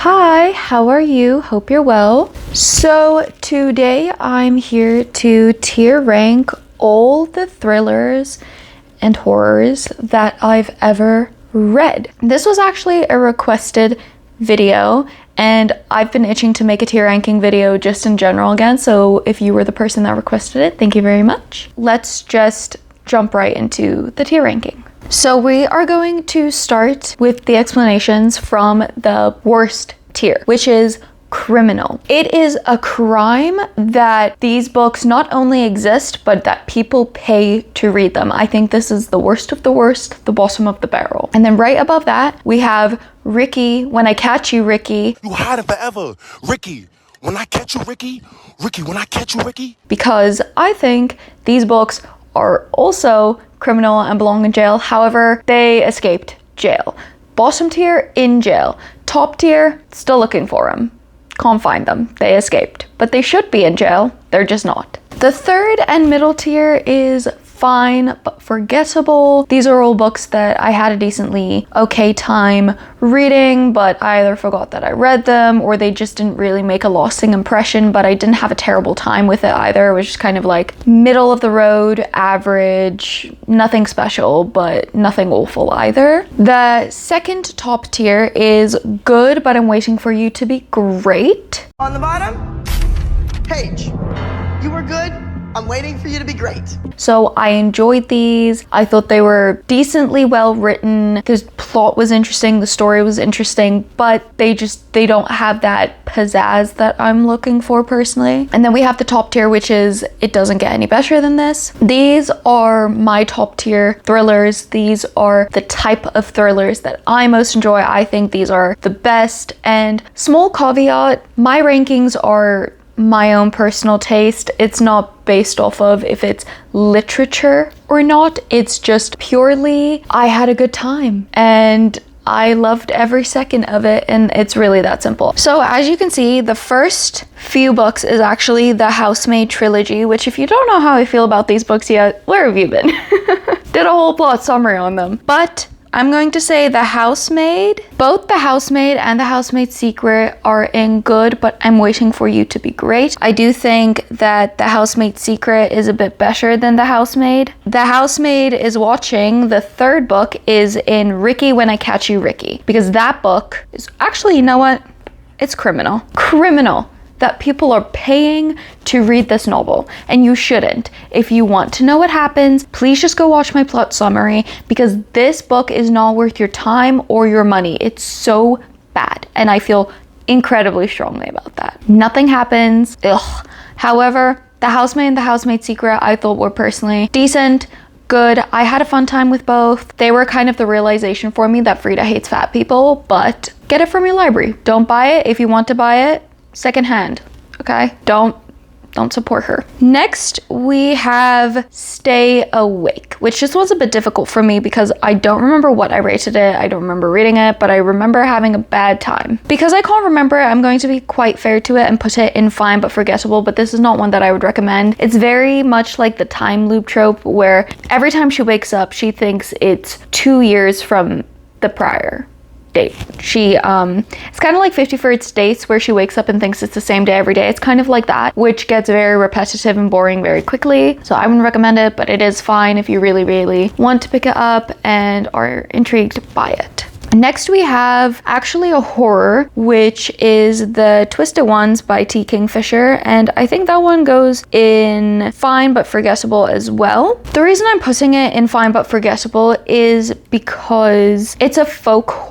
Hi, how are you? Hope you're well. So today I'm here to tier rank all the thrillers and horrors that I've ever read. This was actually a requested video and I've been itching to make a tier ranking video just in general again, so if you were the person that requested it, thank you very much. Let's just jump right into the tier ranking. So we are going to start with the explanations from the worst tier, which is criminal. It is a crime that these books not only exist, but that people pay to read them. I think this is the worst of the worst, the bottom of the barrel. And then right above that, we have Ricky, When I Catch You, Ricky. You hiding forever, Ricky. When I catch you, Ricky. Ricky, when I catch you, Ricky. Because I think these books are also criminal and belong in jail. However, they escaped jail. Bottom tier, in jail. Top tier, still looking for them. Can't find them. They escaped. But they should be in jail. They're just not. The third and middle tier is fine but forgettable. These are all books that I had a decently okay time reading, but I either forgot that I read them or they just didn't really make a lasting impression, but I didn't have a terrible time with it either. It was just kind of like middle of the road, average, nothing special, but nothing awful either. The second top tier is good, but I'm waiting for you to be great. On the bottom, Paige, you were good. I'm waiting for you to be great. So I enjoyed these. I thought they were decently well written. The plot was interesting, the story was interesting, but they don't have that pizzazz that I'm looking for personally. And then we have the top tier, which is, it doesn't get any better than this. These are my top tier thrillers. These are the type of thrillers that I most enjoy. I think these are the best. And small caveat, my rankings are my own personal taste. It's not based off of if it's literature or not. It's just purely I had a good time and I loved every second of it, and it's really that simple. So as you can see, the first few books is actually the Housemaid trilogy, which if you don't know how I feel about these books yet, where have you been? Did a whole plot summary on them. But I'm going to say the Housemaid, both the Housemaid and the Housemaid's Secret are in good, but I'm waiting for you to be great. I do think that the Housemaid's Secret is a bit better than the Housemaid. The Housemaid is watching. The third book is in Ricky, When I Catch You, Ricky, because that book is actually, you know what? It's criminal. Criminal that people are paying to read this novel, and you shouldn't. If you want to know what happens, please just go watch my plot summary, because this book is not worth your time or your money. It's so bad, and I feel incredibly strongly about that. Nothing happens. Ugh. However, the Housemaid and the Housemaid's Secret I thought were personally decent, good. I had a fun time with both. They were kind of the realization for me that Freida hates fat people, but get it from your library. Don't buy it. If you want to buy it, secondhand, okay? Don't support her. Next, we have Stay Awake, which just was a bit difficult for me because I don't remember what I rated it. I don't remember reading it, but I remember having a bad time. Because I can't remember it, I'm going to be quite fair to it and put it in fine but forgettable, but this is not one that I would recommend. It's very much like the time loop trope where every time she wakes up, she thinks it's 2 years from the prior date. She it's kind of like 50 First Dates where she wakes up and thinks it's the same day every day. It's kind of like that, which gets very repetitive and boring very quickly. So I wouldn't recommend it, but it is fine if you really want to pick it up and are intrigued by it. Next we have actually a horror, which is The Twisted Ones by T. Kingfisher, and I think that one goes in fine but forgettable as well. The reason I'm putting it in fine but forgettable is because it's a folktale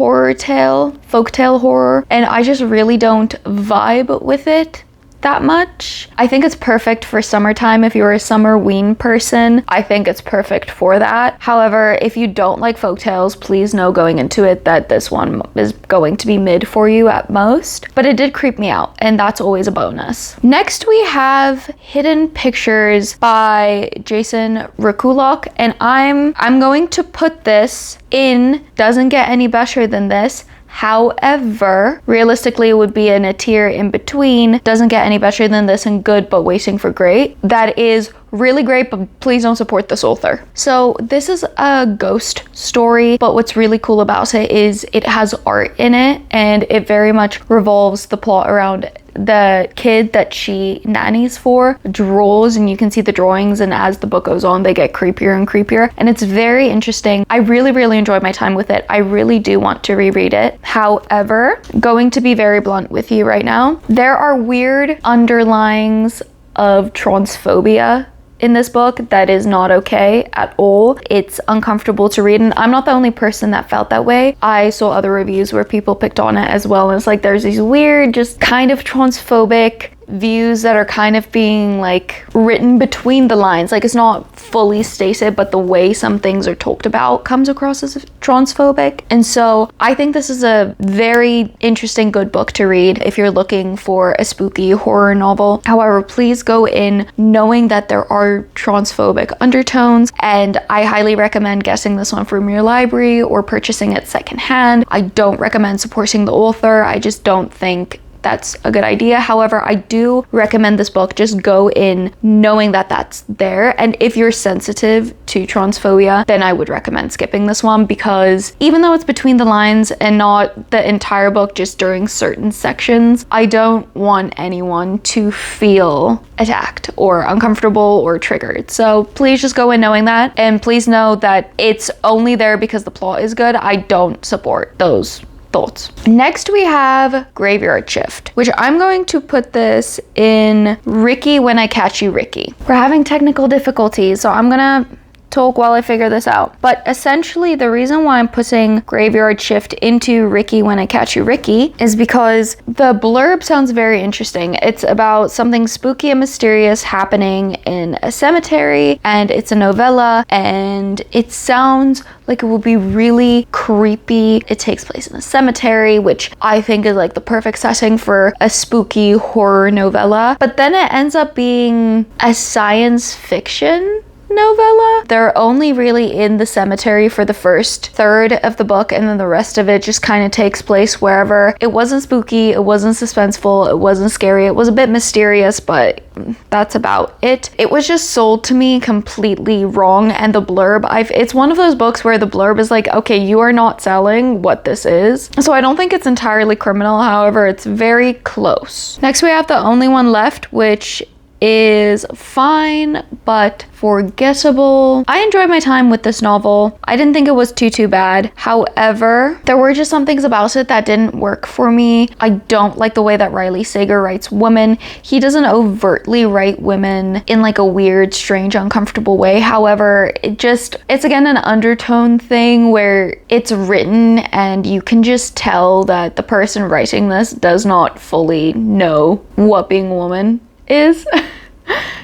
horror, and I just really don't vibe with it that much. I think it's perfect for summertime. If you're a summer-ween person, I think it's perfect for that. However, if you don't like folktales, please know going into it that this one is going to be mid for you at most, but it did creep me out, and that's always a bonus. Next we have Hidden Pictures by Jason Rekulok, and I'm going to put this in doesn't get any better than this. However, realistically, it would be in a tier in between, doesn't get any better than this and good, but waiting for great. That is really great, but please don't support this author. So this is a ghost story, but what's really cool about it is it has art in it, and it very much revolves the plot around the kid that she nannies for draws, and you can see the drawings, and as the book goes on they get creepier and creepier, and it's very interesting. I really enjoyed my time with it. I really do want to reread it. However, going to be very blunt with you right now, there are weird underlyings of transphobia in this book that is not okay at all. It's uncomfortable to read, and I'm not the only person that felt that way. I saw other reviews where people picked on it as well, and it's like there's these weird, just kind of transphobic views that are kind of being like written between the lines. Like it's not fully stated, but the way some things are talked about comes across as transphobic. And so I think this is a very interesting, good book to read if you're looking for a spooky horror novel. However, please go in knowing that there are transphobic undertones, and I highly recommend guessing this one from your library or purchasing it secondhand. I don't recommend supporting the author. I just don't think that's a good idea. However, I do recommend this book. Just go in knowing that that's there, and if you're sensitive to transphobia, then I would recommend skipping this one, because even though it's between the lines and not the entire book, just during certain sections, I don't want anyone to feel attacked or uncomfortable or triggered. So please just go in knowing that, and please know that it's only there because the plot is good. I don't support those thoughts. Next we have Graveyard Shift, which I'm going to put this in Ricky When I Catch You Ricky. We're having technical difficulties, so I'm gonna talk while I figure this out. But essentially the reason why I'm putting Graveyard Shift into Ricky When I Catch You Ricky is because the blurb sounds very interesting. It's about something spooky and mysterious happening in a cemetery, and it's a novella, and it sounds like it would be really creepy. It takes place in a cemetery, which I think is like the perfect setting for a spooky horror novella. But then it ends up being a science fiction novella. They're only really in the cemetery for the first third of the book, and then the rest of it just kind of takes place wherever. It wasn't spooky, it wasn't suspenseful, it wasn't scary, it was a bit mysterious, but that's about it. It was just sold to me completely wrong, and the blurb, it's one of those books where the blurb is like, okay, you are not selling what this is. So I don't think it's entirely criminal, however, it's very close. Next we have The Only One Left, which is fine but forgettable. I enjoyed my time with this novel. I didn't think it was too bad. However, there were just some things about it that didn't work for me. I don't like the way that Riley Sager writes women. He doesn't overtly write women in like a weird, strange, uncomfortable way. However, it's again an undertone thing where it's written and you can just tell that the person writing this does not fully know what being a woman is.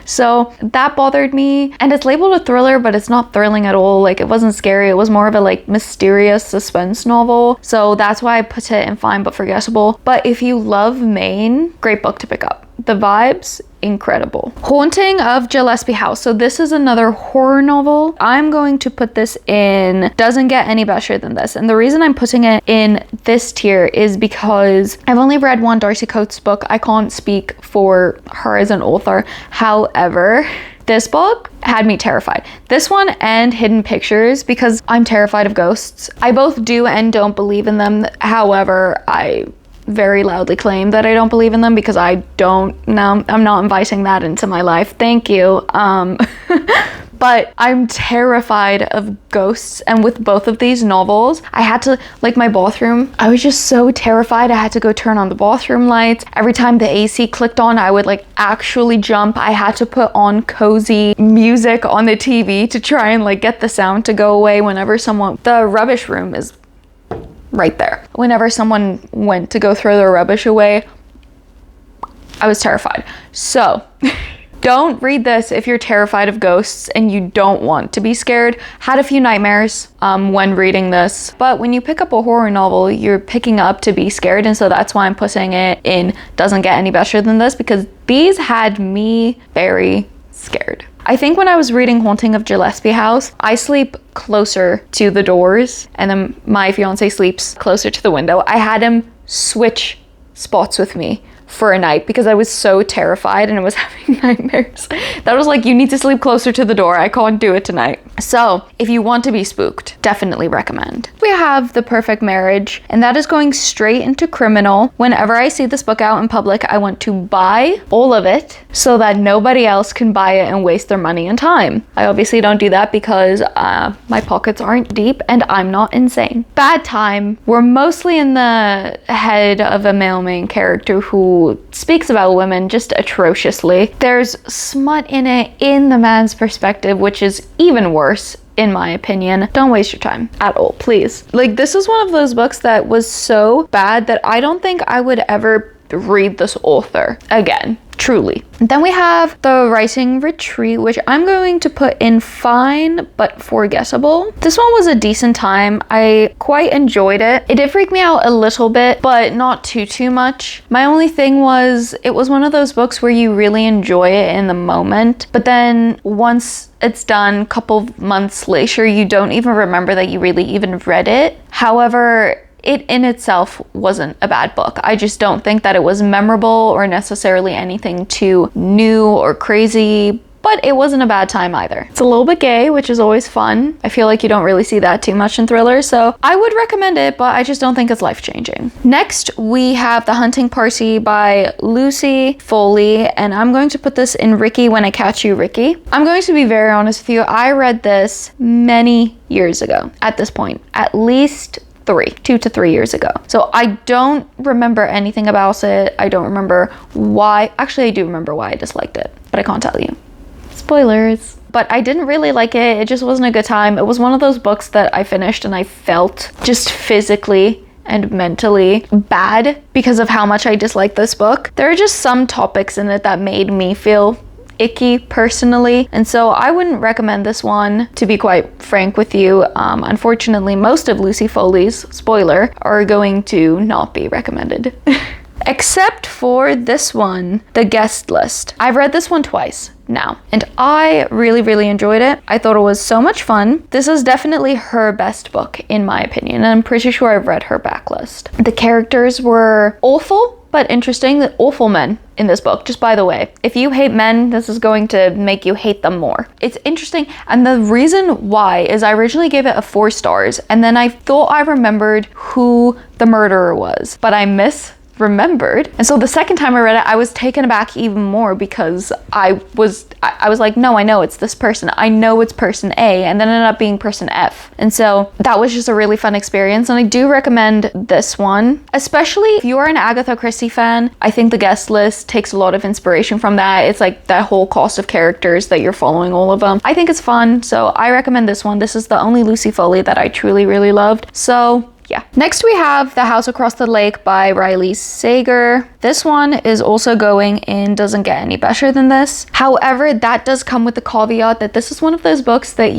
So that bothered me, and it's labeled a thriller, but it's not thrilling at all. Like, it wasn't scary, it was more of a like mysterious suspense novel, so that's why I put it in fine but forgettable. But if you love Maine, great book to pick up. The vibes, incredible. Haunting of Gillespie House. So this is another horror novel. I'm going to put this in doesn't get any better than this, and the reason I'm putting it in this tier is because I've only read one Darcy Coates book. I can't speak for her as an author. However, this book had me terrified. This one and Hidden Pictures, because I'm terrified of ghosts. I both do and don't believe in them. However, I very loudly claim that I don't believe in them because I don't know. I'm not inviting that into my life. Thank you. But I'm terrified of ghosts, and with both of these novels, I had to, like my bathroom, I was just so terrified. I had to go turn on the bathroom lights. Every time the AC clicked on, I would like actually jump. I had to put on cozy music on the TV to try and like get the sound to go away whenever the rubbish room is right there. Whenever someone went to go throw their rubbish away, I was terrified. So don't read this if you're terrified of ghosts and you don't want to be scared. Had a few nightmares when reading this, but when you pick up a horror novel, you're picking up to be scared, and so that's why I'm putting it in doesn't get any better than this, because these had me very scared. I think when I was reading Haunting of Gillespie House, I sleep closer to the doors, and then my fiance sleeps closer to the window. I had him switch spots with me for a night because I was so terrified and I was having nightmares. That was like, you need to sleep closer to the door. I can't do it tonight. So if you want to be spooked, definitely recommend. We have The Perfect Marriage, and that is going straight into criminal. Whenever I see this book out in public, I want to buy all of it so that nobody else can buy it and waste their money and time. I obviously don't do that because my pockets aren't deep and I'm not insane. Bad Time, we're mostly in the head of a male main character who speaks about women just atrociously. There's smut in it in the man's perspective, which is even worse in my opinion. Don't waste your time at all, please. Like, this is one of those books that was so bad that I don't think I would ever read this author again. Truly. Then we have The Writing Retreat, which I'm going to put in fine but forgettable. This one was a decent time. I quite enjoyed it. It did freak me out a little bit, but not too much. My only thing was, it was one of those books where you really enjoy it in the moment, but then once it's done, a couple months later, you don't even remember that you really even read it. However, it in itself wasn't a bad book. I just don't think that it was memorable or necessarily anything too new or crazy, but it wasn't a bad time either. It's a little bit gay, which is always fun. I feel like you don't really see that too much in thrillers, so I would recommend it, but I just don't think it's life-changing. Next, we have The Hunting Party by Lucy Foley, and I'm going to put this in Ricky When I Catch You, Ricky. I'm going to be very honest with you. I read this many years ago at this point, at least 2 to 3 years ago. So I don't remember anything about it. I don't remember why. Actually, I do remember why I disliked it, but I can't tell you. Spoilers. But I didn't really like it. It just wasn't a good time. It was one of those books that I finished and I felt just physically and mentally bad because of how much I disliked this book. There are just some topics in it that made me feel icky personally, and so I wouldn't recommend this one, to be quite frank with you. Unfortunately, most of Lucy Foley's, spoiler, are going to not be recommended. Except for this one, The Guest List. I've read this one twice now, and I really enjoyed it. I thought it was so much fun. This is definitely her best book, in my opinion, and I'm pretty sure I've read her backlist. The characters were awful, but interesting. The awful men in this book, just by the way. If you hate men, this is going to make you hate them more. It's interesting, and the reason why is I originally gave it a 4 stars, and then I thought I remembered who the murderer was, but I misremembered. And so the second time I read it, I was taken aback even more because I was like, no, I know it's this person. I know it's person A, and then it ended up being person F. And so that was just a really fun experience, and I do recommend this one, especially if you're an Agatha Christie fan. I think The Guest List takes a lot of inspiration from that. It's like that whole cast of characters that you're following, all of them. I think it's fun, so I recommend this one. This is the only Lucy Foley that I truly really loved. So yeah. Next we have The House Across the Lake by Riley Sager. This one is also going in doesn't get any better than this. However, that does come with the caveat that this is one of those books that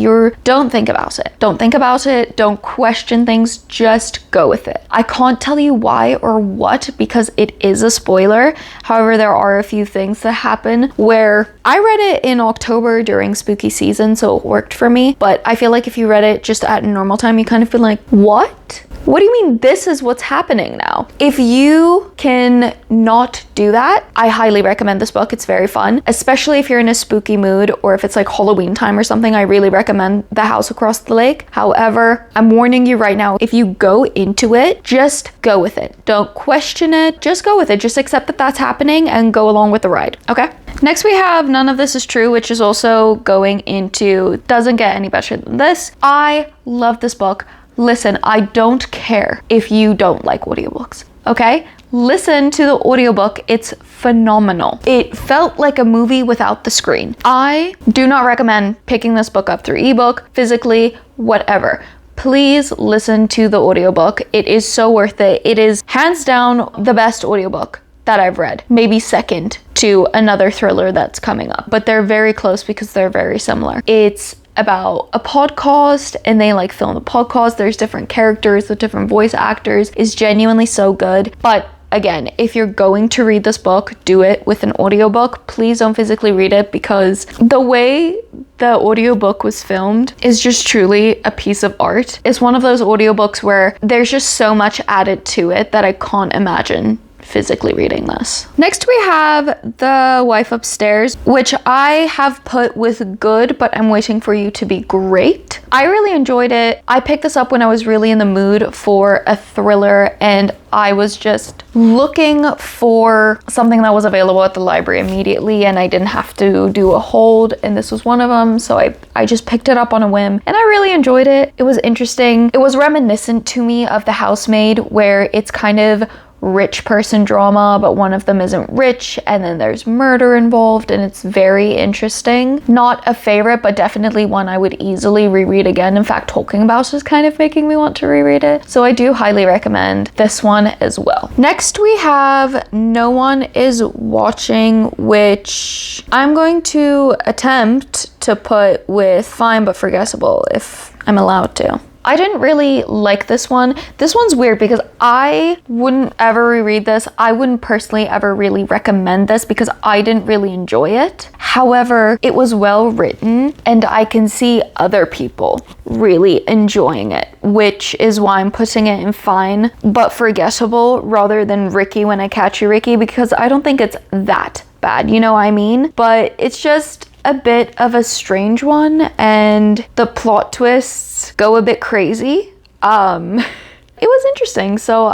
don't think about it. Don't think about it. Don't question things. Just go with it. I can't tell you why or what because it is a spoiler. However, there are a few things that happen where I read it in October during spooky season, so it worked for me. But I feel like if you read it just at a normal time, you kind of feel like, what? What do you mean this is what's happening now? If you can not do that, I highly recommend this book. It's very fun, especially if you're in a spooky mood or if it's like Halloween time or something. I really recommend The House Across the Lake. However, I'm warning you right now, if you go into it, just go with it. Don't question it. Just go with it. Just accept that that's happening and go along with the ride. Okay? Next we have None of This Is True, which is also going into doesn't get any better than this. I love this book. Listen, I don't care if you don't like audiobooks, okay? Listen to the audiobook, it's phenomenal. It felt like a movie without the screen. I do not recommend picking this book up through ebook, physically, whatever. Please listen to the audiobook. It is so worth it. It is hands down the best audiobook that I've read, maybe second to another thriller that's coming up, but they're very close because they're very similar. It's about a podcast and they like film the podcast. There's different characters with different voice actors. It's genuinely so good. But again, if you're going to read this book, do it with an audiobook. Please don't physically read it because the way the audiobook was filmed is just truly a piece of art. It's one of those audiobooks where there's just so much added to it that I can't imagine physically reading this. Next we have The Wife Upstairs, which I have put with good, but I'm waiting for you to be great. I really enjoyed it. I picked this up when I was really in the mood for a thriller, and I was just looking for something that was available at the library immediately, and I didn't have to do a hold, and this was one of them, so I just picked it up on a whim, and I really enjoyed it. It was interesting. It was reminiscent to me of The Housemaid, where it's kind of rich person drama, but one of them isn't rich, and then there's murder involved, and it's very interesting. Not a favorite, but definitely one I would easily reread again. In fact, talking about it is kind of making me want to reread it. So I do highly recommend this one as well. Next we have No One Is Watching, which I'm going to attempt to put with fine but forgettable if I'm allowed to. I didn't really like this one. This one's weird because I wouldn't ever reread this. I wouldn't personally ever really recommend this because I didn't really enjoy it. However, it was well written and I can see other people really enjoying it, which is why I'm putting it in fine but forgettable rather than Ricky When I Catch You Ricky, because I don't think it's that bad, you know what I mean? But it's just a bit of a strange one, and the plot twists go a bit crazy. It was interesting, so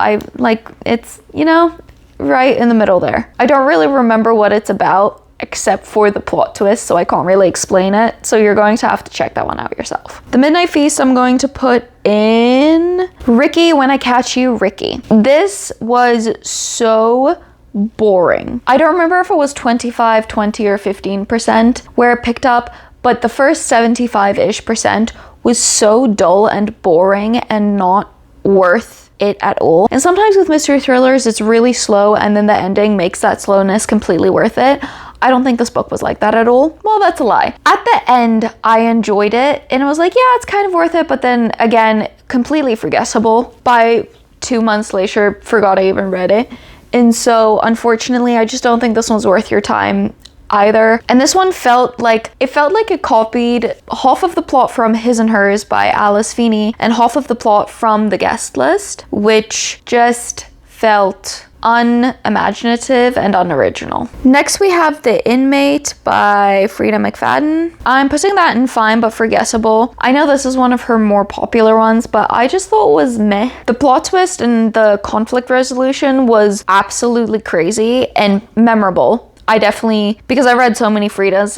it's, you know, right in the middle there. I don't really remember what it's about except for the plot twist, so I can't really explain it, so you're going to have to check that one out yourself. The Midnight Feast I'm going to put in Ricky When I Catch You Ricky. This was so boring. I don't remember if it was 25, 20, or 15% where it picked up, but the first 75-ish% was so dull and boring and not worth it at all. And sometimes with mystery thrillers, it's really slow and then the ending makes that slowness completely worth it. I don't think this book was like that at all. Well, that's a lie. At the end, I enjoyed it and it was like, yeah, it's kind of worth it, but then again, completely forgettable. By 2 months later, forgot I even read it. And so, unfortunately, I just don't think this one's worth your time either. And this one felt like it copied half of the plot from His and Hers by Alice Feeney and half of the plot from The Guest List, which just felt unimaginative and unoriginal. Next we have The Inmate by Freida McFadden. I'm putting that in fine but forgettable. I know this is one of her more popular ones, but I just thought it was meh. The plot twist and the conflict resolution was absolutely crazy and memorable. I definitely, because I read so many Freidas,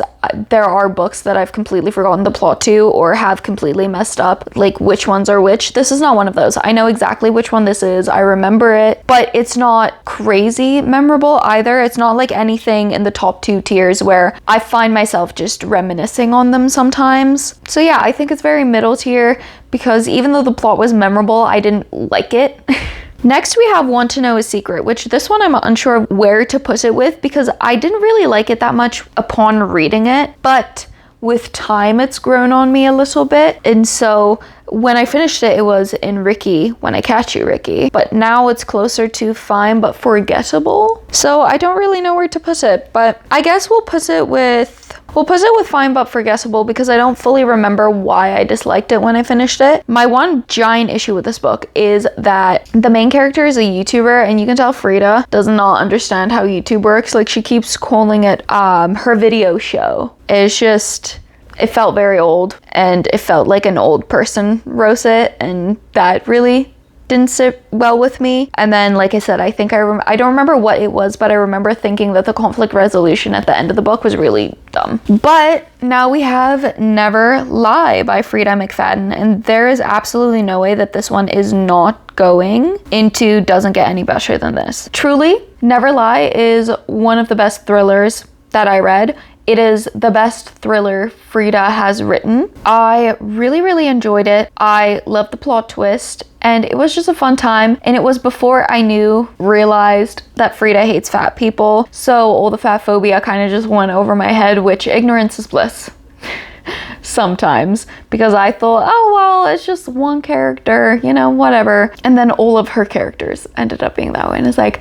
there are books that I've completely forgotten the plot to or have completely messed up, like which ones are which. This is not one of those. I know exactly which one this is. I remember it, but it's not crazy memorable either. It's not like anything in the top 2 tiers where I find myself just reminiscing on them sometimes. So yeah, I think it's very middle tier because even though the plot was memorable, I didn't like it. Next, we have Want to Know a Secret, which this one I'm unsure of where to put it with because I didn't really like it that much upon reading it, but with time it's grown on me a little bit. And so when I finished it, it was in Ricky When I Catch You Ricky, but now it's closer to fine but forgettable. So I don't really know where to put it, but I guess we'll put it with fine but forgettable because I don't fully remember why I disliked it when I finished it. My one giant issue with this book is that the main character is a YouTuber, and you can tell Freida does not understand how YouTube works. Like, she keeps calling it her video show. It's just, it felt very old and it felt like an old person wrote it, and that really didn't sit well with me. And then, like I said, I think I don't remember what it was, but I remember thinking that the conflict resolution at the end of the book was really dumb. But now we have Never Lie by Freida McFadden, and there is absolutely no way that this one is not going into doesn't get any better than this. Truly, Never Lie is one of the best thrillers that I read. It is the best thriller Freida has written. I really, really enjoyed it. I loved the plot twist, and it was just a fun time. And it was before I realized that Freida hates fat people. So all the fat phobia kind of just went over my head, which ignorance is bliss. Sometimes, because I thought, oh, well, it's just one character, you know, whatever. And then all of her characters ended up being that way. And it's like,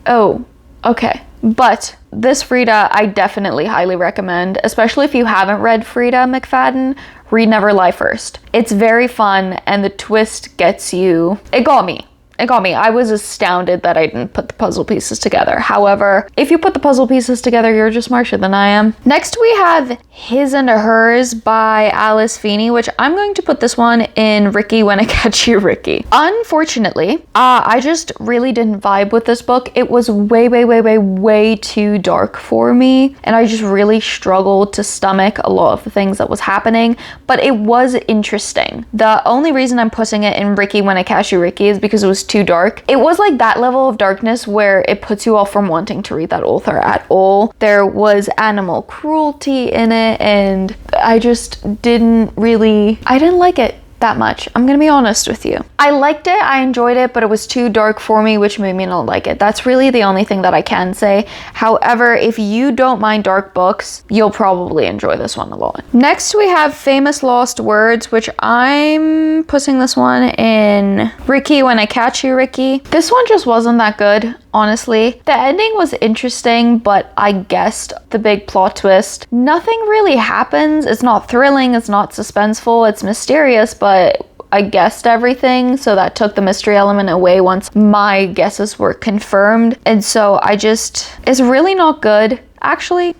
oh, okay. But this Freida, I definitely highly recommend, especially if you haven't read Freida McFadden, read Never Lie first. It's very fun, and the twist gets you, it got me. it got me. I was astounded that I didn't put the puzzle pieces together. However, if you put the puzzle pieces together, you're just smarter than I am. Next, we have His and Hers by Alice Feeney, which I'm going to put this one in Ricky When I Catch You, Ricky. Unfortunately, I just really didn't vibe with this book. It was way too dark for me, and I just really struggled to stomach a lot of the things that was happening, but it was interesting. The only reason I'm putting it in Ricky When I Catch You, Ricky is because it was too dark. It was like that level of darkness where it puts you off from wanting to read that author at all. There was animal cruelty in it, and I just I didn't like it that much. I'm gonna be honest with you. I liked it, I enjoyed it, but it was too dark for me, which made me not like it. That's really the only thing that I can say. However, if you don't mind dark books, you'll probably enjoy this one a lot. Next, we have Famous Lost Words, which I'm putting this one in Ricky When I Catch You, Ricky. This one just wasn't that good, honestly. The ending was interesting, but I guessed the big plot twist. Nothing really happens. It's not thrilling, it's not suspenseful, it's mysterious, but I guessed everything, so that took the mystery element away once my guesses were confirmed. And so it's really not good. Actually,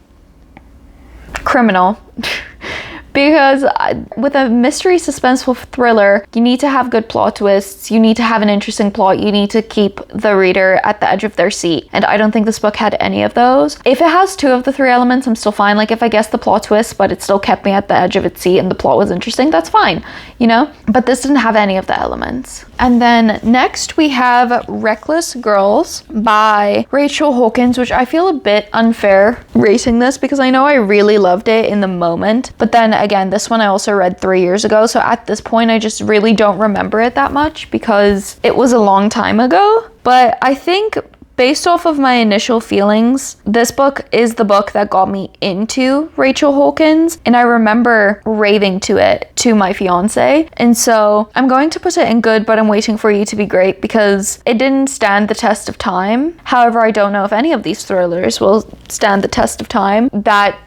criminal. Because with a mystery suspenseful thriller, you need to have good plot twists, you need to have an interesting plot, you need to keep the reader at the edge of their seat. And I don't think this book had any of those. If it has two of the three elements, I'm still fine. Like if I guessed the plot twist, but it still kept me at the edge of its seat and the plot was interesting, that's fine, you know? But this didn't have any of the elements. And then next we have Reckless Girls by Rachel Hawkins, which I feel a bit unfair rating this because I know I really loved it in the moment. But then again, this one I also read 3 years ago. So at this point, I just really don't remember it that much because it was a long time ago. But I think based off of my initial feelings, this book is the book that got me into Rachel Hawkins, and I remember raving to it to my fiance. And so I'm going to put it in good, but I'm waiting for you to be great because it didn't stand the test of time. However, I don't know if any of these thrillers will stand the test of time. That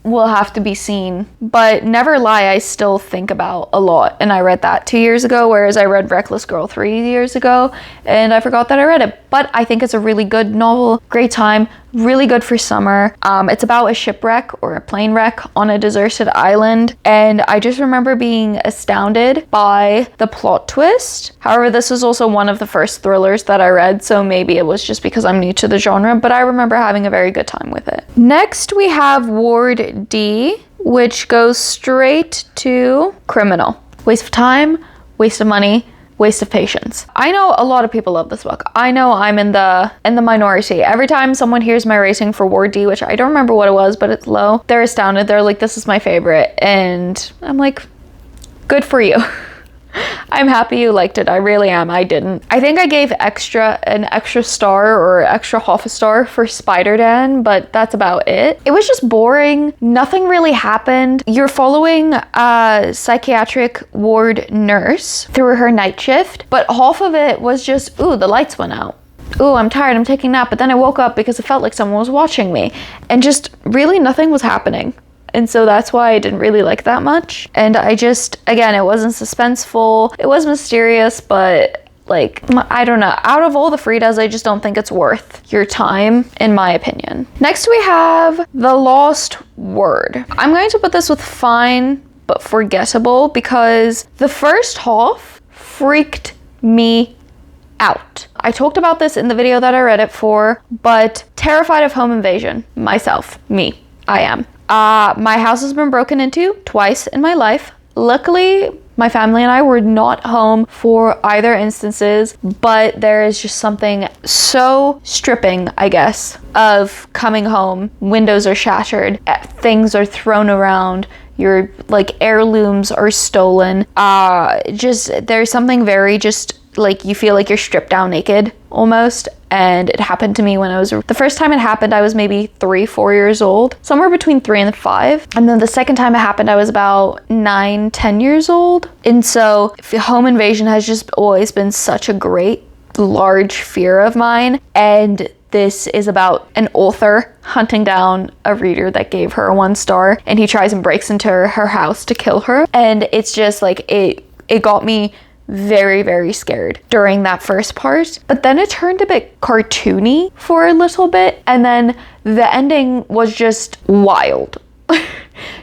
will have to be seen. But Never Lie, I still think about a lot, and I read that 2 years ago, whereas I read Reckless Girl 3 years ago, and I forgot that I read it. But I think it's a really good novel, great time, really good for summer. It's about a shipwreck or a plane wreck on a deserted island, and I just remember being astounded by the plot twist. However, this was also one of the first thrillers that I read, so maybe it was just because I'm new to the genre, but I remember having a very good time with it. Next, we have Ward D, which goes straight to criminal. Waste of time, waste of money, waste of patience. I know a lot of people love this book. I know I'm in the minority. Every time someone hears my rating for Ward D, which I don't remember what it was, but it's low, they're astounded. They're like, this is my favorite. And I'm like, good for you. I'm happy you liked it. I really am. I didn't. I think I gave an extra star or extra half a star for Spider Dan, but that's about it. It was just boring. Nothing really happened. You're following a psychiatric ward nurse through her night shift, but half of it was just, ooh, the lights went out. Ooh, I'm tired, I'm taking a nap, but then I woke up because it felt like someone was watching me. And just really nothing was happening. And so that's why I didn't really like that much. And I just, again, it wasn't suspenseful. It was mysterious, but like, I don't know. Out of all the Freidas, I just don't think it's worth your time, in my opinion. Next, we have The Lost Word. I'm going to put this with fine, but forgettable, because the first half freaked me out. I talked about this in the video that I read it for, but terrified of home invasion. Myself. Me. I am. My house has been broken into twice in my life. Luckily, my family and I were not home for either instances, but there is just something so stripping, I guess, of coming home. Windows are shattered, things are thrown around, your like heirlooms are stolen. There's something very just like you feel like you're stripped down naked almost. And it happened to me when the first time it happened, I was maybe 3-4 years old, somewhere between 3 and 5. And then the second time it happened, I was about 9-10 years old. And so home invasion has just always been such a great, large fear of mine. And this is about an author hunting down a reader that gave her 1 star, and he tries and breaks into her house to kill her. And it's just like, it got me very, very scared during that first part. But then it turned a bit cartoony for a little bit. And then the ending was just wild.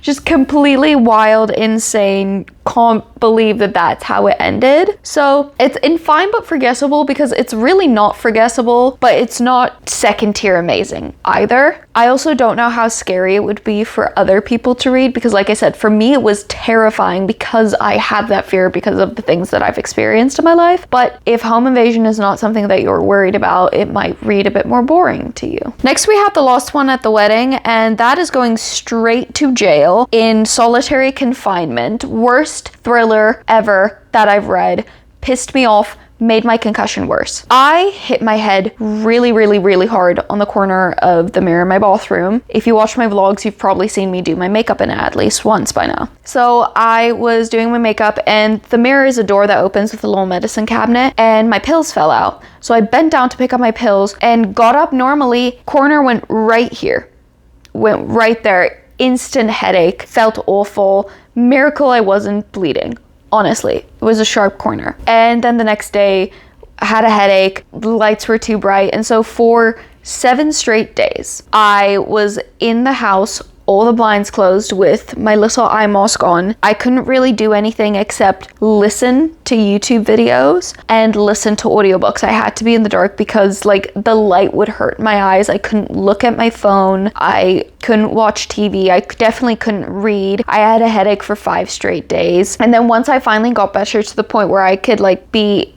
Just completely wild, insane. Can't believe that that's how it ended. So it's in fine but forgettable, because it's really not forgettable, but it's not second tier amazing either. I also don't know how scary it would be for other people to read, because like I said, for me it was terrifying because I have that fear because of the things that I've experienced in my life. But if home invasion is not something that you're worried about, it might read a bit more boring to you. Next we have The Lost One at the Wedding, and that is going straight to jail in solitary confinement. Worst thriller ever that I've read. Pissed me off, made my concussion worse. I hit my head really, really, really hard on the corner of the mirror in my bathroom. If you watch my vlogs, you've probably seen me do my makeup in it at least once by now. So I was doing my makeup, and the mirror is a door that opens with a little medicine cabinet, and my pills fell out. So I bent down to pick up my pills and got up normally. Corner went right here. Went right there. Instant headache, felt awful. Miracle I wasn't bleeding. Honestly, it was a sharp corner. And then the next day, I had a headache, the lights were too bright, and so for 7 straight days, I was in the house, all the blinds closed with my little eye mask on. I couldn't really do anything except listen to YouTube videos and listen to audiobooks. I had to be in the dark because like the light would hurt my eyes. I couldn't look at my phone. I couldn't watch TV. I definitely couldn't read. I had a headache for 5 straight days. And then once I finally got better to the point where I could like be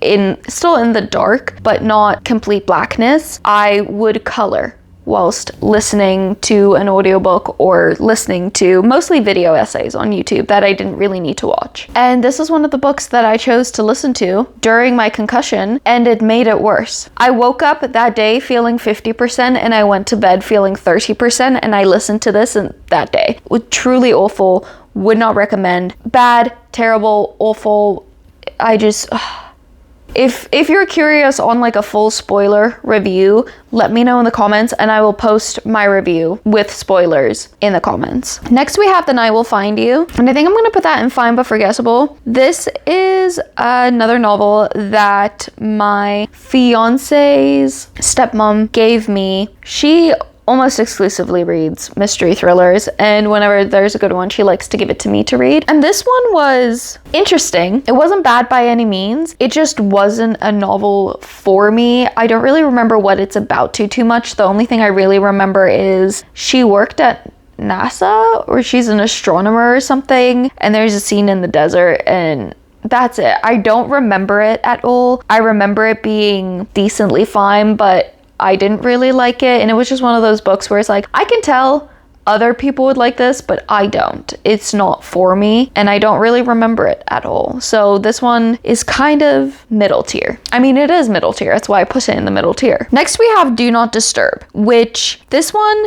still in the dark, but not complete blackness, I would color whilst listening to an audiobook or listening to mostly video essays on YouTube that I didn't really need to watch. And this is one of the books that I chose to listen to during my concussion, and it made it worse. I woke up that day feeling 50% and I went to bed feeling 30%, and I listened to this that day. It was truly awful. Would not recommend. Bad, terrible, awful. I just... If you're curious on like a full spoiler review, let me know in the comments and I will post my review with spoilers in the comments. Next we have The Night Will Find You, and I think I'm gonna put that in fine but forgettable. This is another novel that my fiance's stepmom gave me. She almost exclusively reads mystery thrillers, and whenever there's a good one, she likes to give it to me to read. And this one was interesting. It wasn't bad by any means. It just wasn't a novel for me. I don't really remember what it's about too much. The only thing I really remember is she worked at NASA, or she's an astronomer or something, and there's a scene in the desert, and that's it. I don't remember it at all. I remember it being decently fine, but I didn't really like it, and it was just one of those books where it's like, I can tell other people would like this, but I don't. It's not for me, and I don't really remember it at all. So this one is kind of middle tier. I mean, it is middle tier. That's why I put it in the middle tier. Next we have Do Not Disturb, which this one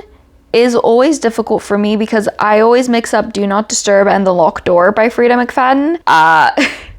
is always difficult for me because I always mix up Do Not Disturb and The Locked Door by Freida McFadden.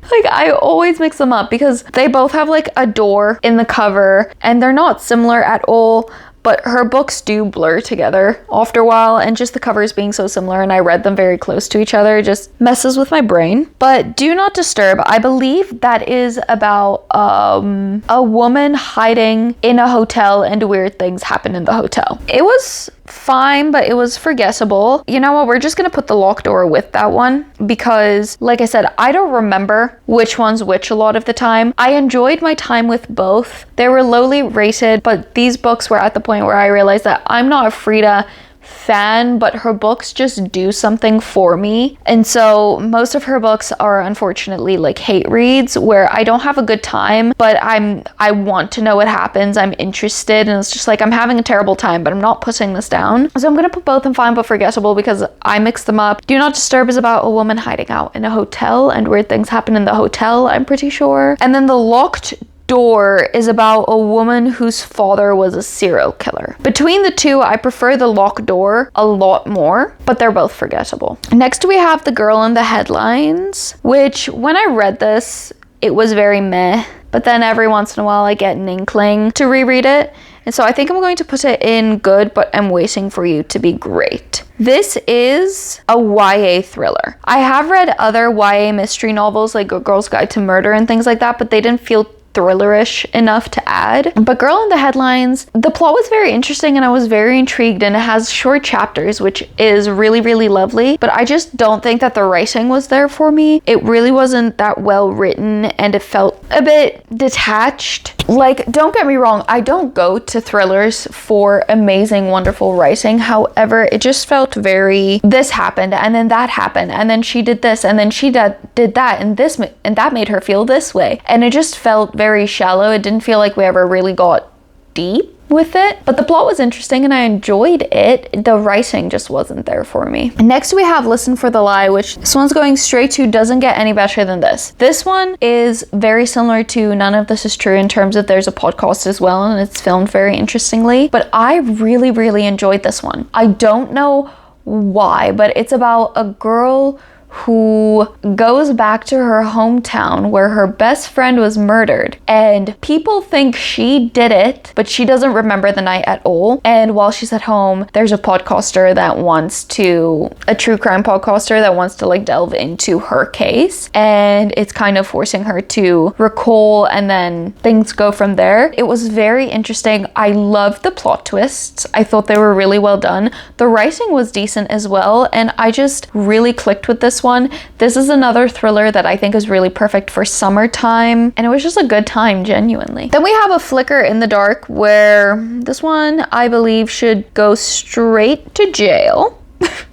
Like, I always mix them up because they both have like a door in the cover and they're not similar at all, but her books do blur together after a while, and just the covers being so similar and I read them very close to each other just messes with my brain. But Do Not Disturb, I believe that is about a woman hiding in a hotel and weird things happen in the hotel. It was fine, but it was forgettable. You know what, we're just gonna put The Locked Door with that one because, like I said, I don't remember which one's which a lot of the time. I enjoyed my time with both. They were lowly rated, but these books were at the point where I realized that I'm not a Freida fan, but her books just do something for me. And so most of her books are unfortunately like hate reads where I don't have a good time, but I want to know what happens. I'm interested, and it's just like I'm having a terrible time, but I'm not putting this down. So I'm gonna put both in fine but forgettable because I mixed them up. Do Not Disturb is about a woman hiding out in a hotel and weird things happen in the hotel, I'm pretty sure. And then The Locked Door is about a woman whose father was a serial killer. Between the two, I prefer The Locked Door a lot more, but they're both forgettable. Next we have The Girl in the Headlines, which when I read this, it was very meh. but then every once in a while I get an inkling to reread it. And so I think I'm going to put it in good, but I'm waiting for you to be great. This is a YA thriller. I have read other YA mystery novels like A Girl's Guide to Murder and things like that, but they didn't feel thrillerish enough to add. But Girl in the Headlines, the plot was very interesting and I was very intrigued, and it has short chapters, which is really, really lovely. But I just don't think that the writing was there for me. It really wasn't that well written and it felt a bit detached. Like, don't get me wrong, I don't go to thrillers for amazing, wonderful writing. However, it just felt very, this happened and then that happened and then she did this and then she did that and this and that made her feel this way. And it just felt very shallow. It didn't feel like we ever really got deep with it, but the plot was interesting and I enjoyed it. The writing just wasn't there for me. Next we have Listen for the Lie, which this one's going straight to doesn't get any better than this. This one is very similar to None of This Is True in terms of there's a podcast as well and it's filmed very interestingly, but I really, really enjoyed this one. I don't know why, but it's about a girl who goes back to her hometown where her best friend was murdered, and people think she did it, but she doesn't remember the night at all. And while she's at home, there's a podcaster that wants to, a true crime podcaster that wants to like delve into her case, and it's kind of forcing her to recall, and then things go from there. It was very interesting. I loved the plot twists. I thought they were really well done. The writing was decent as well, and I just really clicked with this one. This is another thriller that I think is really perfect for summertime, and it was just a good time, genuinely. Then we have A Flicker in the Dark, where this one I believe should go straight to jail.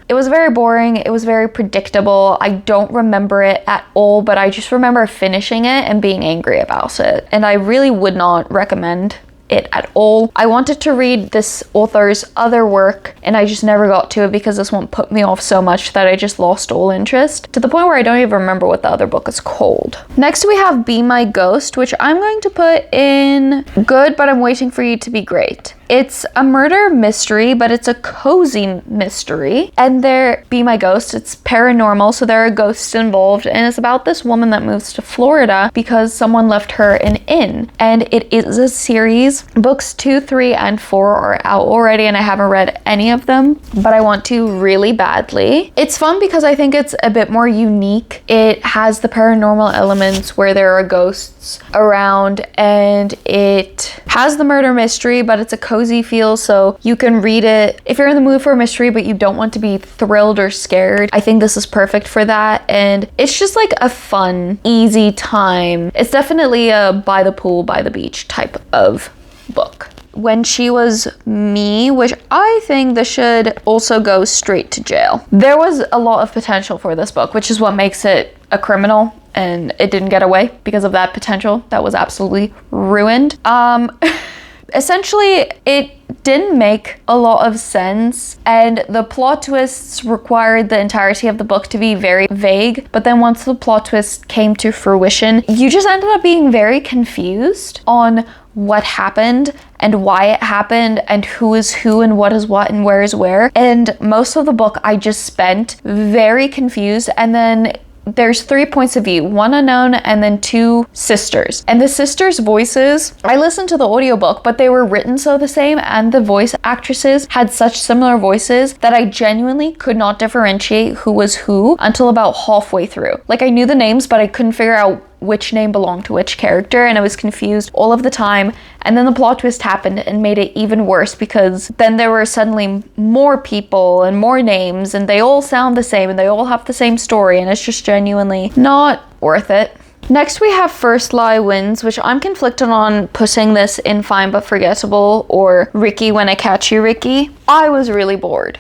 It was very boring. It was very predictable. I don't remember it at all, but I just remember finishing it and being angry about it, and I really would not recommend it at all. I wanted to read this author's other work and I just never got to it because this one put me off so much that I just lost all interest, to the point where I don't even remember what the other book is called. Next we have Be My Ghost, which I'm going to put in good, but I'm waiting for you to be great. It's a murder mystery, but it's a cozy mystery. And Be My Ghost, it's paranormal, so there are ghosts involved, and it's about this woman that moves to Florida because someone left her an inn. And it is a series. Books 2, 3, and 4 are out already, and I haven't read any of them, but I want to really badly. It's fun because I think it's a bit more unique. It has the paranormal elements where there are ghosts around, and it has the murder mystery, but it's a cozy feel, so you can read it if you're in the mood for a mystery but you don't want to be thrilled or scared. I think this is perfect for that, and it's just like a fun, easy time. It's definitely a by the pool, by the beach type of book. When She Was Me, which I think this should also go straight to jail. There was a lot of potential for this book, which is what makes it a criminal, and it didn't get away because of that potential that was absolutely ruined. Essentially, it didn't make a lot of sense, and the plot twists required the entirety of the book to be very vague, but then once the plot twist came to fruition, you just ended up being very confused on what happened and why it happened and who is who and what is what and where is where. And most of the book I just spent very confused, and then there's 3 points of view, one unknown and then 2 sisters. And the sisters' voices, I listened to the audiobook, but they were written so the same, and the voice actresses had such similar voices that I genuinely could not differentiate who was who until about halfway through. Like, I knew the names, but I couldn't figure out which name belonged to which character, and I was confused all of the time. And then the plot twist happened and made it even worse, because then there were suddenly more people and more names, and they all sound the same and they all have the same story, and it's just genuinely not worth it. Next we have First Lie Wins, which I'm conflicted on putting this in Fine But Forgettable or Ricky When I Catch You, Ricky. I was really bored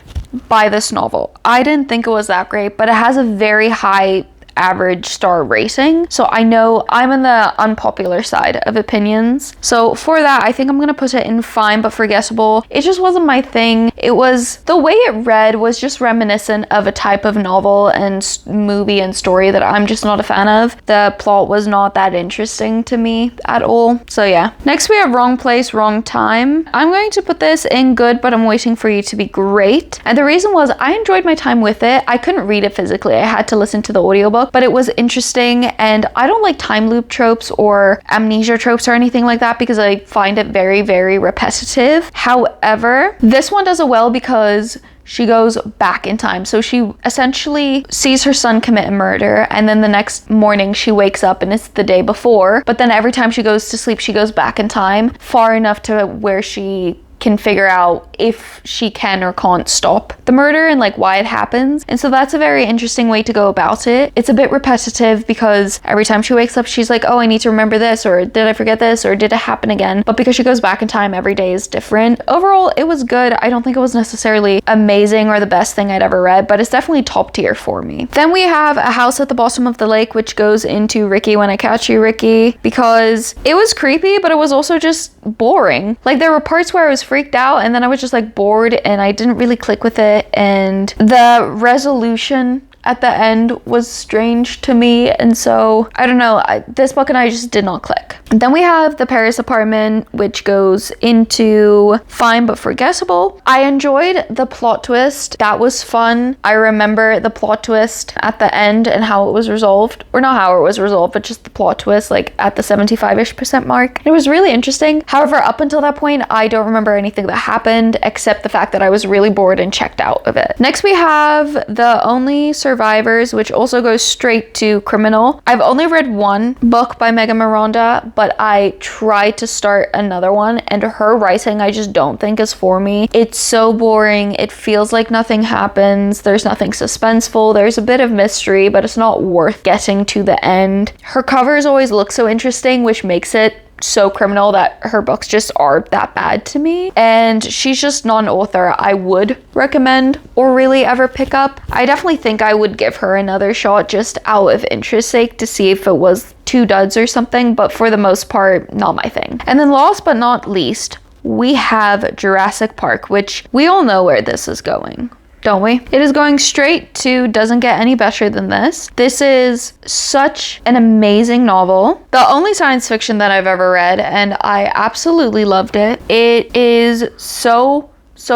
by this novel. I didn't think it was that great, but it has a very high average star rating, so I know I'm in the unpopular side of opinions. So for that, I think I'm gonna put it in Fine But Forgettable. It just wasn't my thing. It was, the way it read was just reminiscent of a type of novel and movie and story that I'm just not a fan of. The plot was not that interesting to me at all. So yeah. Next we have Wrong Place, Wrong Time. I'm going to put this in good, but I'm waiting for you to be great. And the reason was I enjoyed my time with it. I couldn't read it physically. I had to listen to the audiobook. book, but it was interesting. And I don't like time loop tropes or amnesia tropes or anything like that because I find it very, very repetitive. However, this one does it well because she goes back in time. So she essentially sees her son commit a murder, and then the next morning she wakes up and it's the day before. But then every time she goes to sleep, she goes back in time far enough to where she can figure out if she can or can't stop the murder and like why it happens. And so that's a very interesting way to go about it. It's a bit repetitive because every time she wakes up she's like, oh, I need to remember this, or did I forget this, or did it happen again? But because she goes back in time, every day is different. Overall, it was good. I don't think it was necessarily amazing or the best thing I'd ever read, but it's definitely top tier for me. Then we have A House at the Bottom of the Lake, which goes into Ricky When I Catch You, Ricky, because it was creepy, but it was also just boring. Like there were parts where I was freaked out and then I was just like bored and I didn't really click with it, and the resolution at the end was strange to me, and so I don't know, this book and I just did not click. And then we have The Paris Apartment, which goes into Fine but Forgettable. I enjoyed the plot twist. That was fun. I remember the plot twist at the end and how it was resolved, or not how it was resolved, but just the plot twist like at the 75-ish% mark. It was really interesting. However, up until that point, I don't remember anything that happened except the fact that I was really bored and checked out of it. Next we have The Only Survivors, which also goes straight to criminal. I've only read one book by Megan Miranda, but I tried to start another one, and her writing I just don't think is for me. It's so boring. It feels like nothing happens. There's nothing suspenseful. There's a bit of mystery, but it's not worth getting to the end. Her covers always look so interesting, which makes it so criminal that her books just are that bad to me. And she's just not an author I would recommend or really ever pick up. I definitely think I would give her another shot just out of interest sake to see if it was two duds or something, but for the most part, not my thing. And then last but not least, we have Jurassic Park, which we all know where this is going, don't we? It is going straight to Doesn't Get Any Better Than This. This is such an amazing novel. The only science fiction that I've ever read, and I absolutely loved it. It is so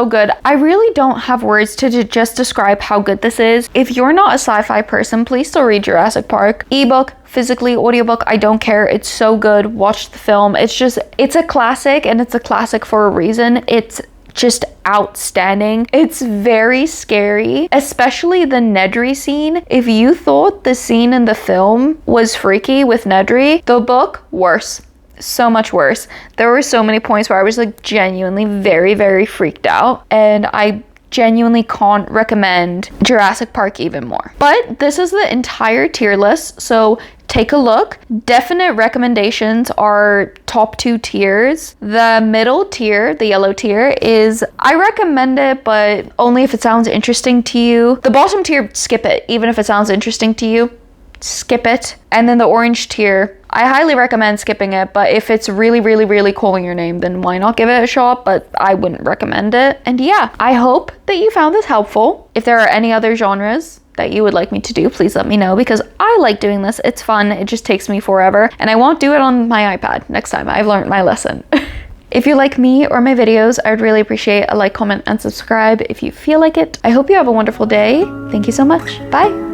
good. I really don't have words to just describe how good this is. If you're not a sci-fi person, please still read Jurassic Park. Ebook, physically, audiobook, I don't care. It's so good. Watch the film. It's a classic, and it's a classic for a reason. It's just outstanding. It's very scary, especially the Nedry scene. If you thought the scene in the film was freaky with Nedry, the book, worse. So much worse. There were so many points where I was like genuinely very, very freaked out, and I genuinely can't recommend Jurassic Park even more. But this is the entire tier list, so take a look. Definite recommendations are top 2 tiers. The middle tier, the yellow tier, is I recommend it, but only if it sounds interesting to you. The bottom tier, skip it. Even if it sounds interesting to you, skip it. And then the orange tier, I highly recommend skipping it, but if it's really, really, really calling your name, then why not give it a shot? But I wouldn't recommend it. And yeah, I hope that you found this helpful. If there are any other genres that you would like me to do, please let me know, because I like doing this. It's fun. It just takes me forever, and I won't do it on my iPad next time. I've learned my lesson. If you like me or my videos, I would really appreciate a like, comment, and subscribe if you feel like it. I hope you have a wonderful day. Thank you so much. Bye.